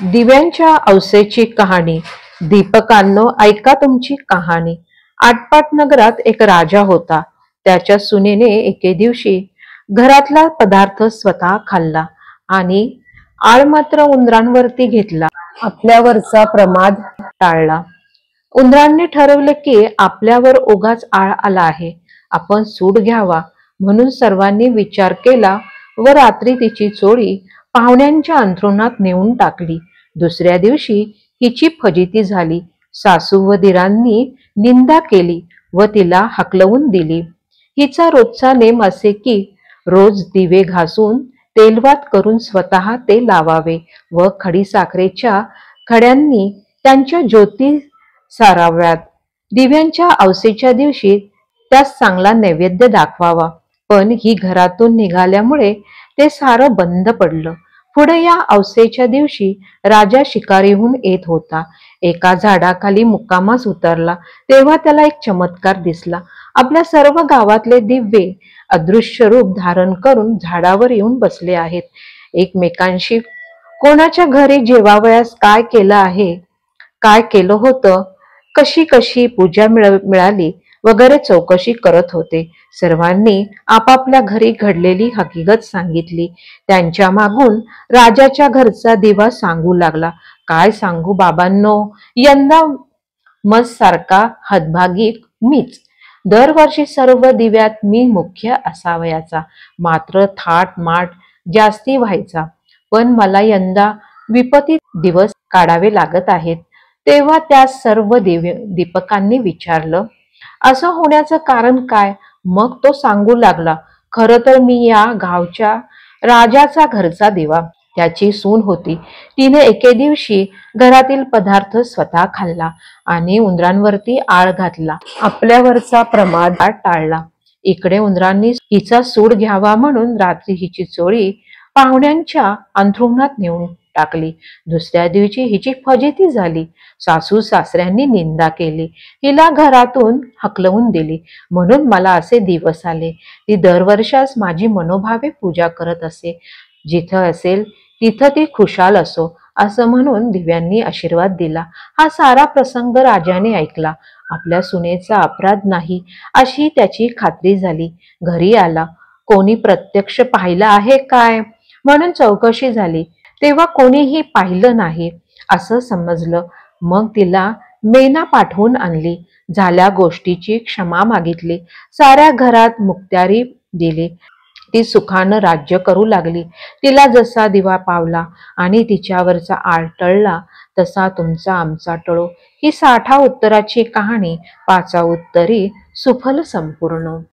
दिव्यांच्या औसेची कहाणी. दीपकांनो, ऐका तुमची कहाणी. आटपाट नगरात एक राजा होता. त्याच्या सुनेने एके दिवशी घरातला पदार्थ स्वतः खाल्ला आणि आळ मात्र उंदरांवरती घेतला. आपल्यावरचा प्रमाद टाळला. उंदरांनी ठरवले की आपल्यावर उगाच आळ आला आहे, आपण सूड घ्यावा. म्हणून सर्वांनी विचार केला व रात्री तिची चोळी पाहुण्यांच्या अंथरुणात नेऊन टाकली. दुसऱ्या दिवशी हिची फजिती झाली. सासू व दिरांनी निंदा केली व तिला हकलवून दिली. हिचा रोजचा नेम असे की रोज दिवे घासून तेलवात करून स्वतः ते लावावे व खडीसाखरेच्या खड्यांनी त्यांच्या ज्योती साराव्यात. दिव्यांच्या औसेच्या दिवशी त्यास चांगला नैवेद्य दाखवावा. पण ही घरातून निघाल्यामुळे ते सारं बंद पडलं. पुढे या औसेच्या दिवशी राजा शिकारीहून येत होता. एका झाडाखाली मुक्कामास उतरला तेव्हा त्याला एक चमत्कार दिसला. आपल्या सर्व गावातले दिवे अदृश्य रूप धारण करून झाडावर येऊन बसले आहेत. एकमेकांशी कोणाच्या घरी जेवावयास काय केलं आहे, काय केलं होतं, कशी कशी पूजा मिळाली वगैरे चौकशी करत होते. सर्वांनी आपापल्या घरी घडलेली हकीकत सांगितली. त्यांच्या मागून राजाच्या घरचा दिवा सांगू लागला, काय सांगू बाबांनो, यंदा मस सारखा हतभागी मीच. दरवर्षी सर्व दिव्यात मी मुख्य असावयाचा, मात्र थाट माट जास्ती व्हायचा. पण मला यंदा विपत्ती दिवस काढावे लागत आहेत. तेव्हा त्या सर्व दीपकांनी विचारलं, असं होण्याचं कारण काय? मग तो सांगू लागला, खरं तर मी या गावच्या राजाचा घरचा दिवा. त्याची सून होती. तिने एके दिवशी घरातील पदार्थ स्वतः खाल्ला आणि उंदरांवरती आळ घातला. आपल्यावरचा प्रमाद टाळला. इकडे उंदरांनी हिचा सूड घ्यावा म्हणून रात्री हिची चोळी पाहुण्यांच्या अंथरुणात नेऊन टाकली. दुसऱ्या दिवशी हिची फजिती झाली. सासू सासऱ्यांनी निंदा केली, हिला घरातून हकलवून दिली. म्हणून मला असे दिवस आले. ती दरवर्षास माझी मनोभावे पूजा करत असे. जिथं असेल तिथं ती खुशाल असो, असं म्हणून दिव्यांनी आशीर्वाद दिला. हा सारा प्रसंग राजाने ऐकला. आपल्या सुनेचा अपराध नाही अशी त्याची खात्री झाली. घरी आला. कोणी प्रत्यक्ष पाहिलं आहे काय म्हणून चौकशी झाली, तेव्हा कोणीही पाहिलं नाही असं समजलं. मग तिला मेना पाठवून आणली. झाल्या गोष्टीची क्षमा मागितली. साऱ्या घरात मुक्त्यारी दिली. ती सुखानं राज्य करू लागली. तिला जसा दिवा पावला आणि तिच्यावरचा आळ टळला तसा तुमचा आमचा टळो. ही 60 उत्तराची कहाणी 5 उत्तरी सुफल संपूर्ण.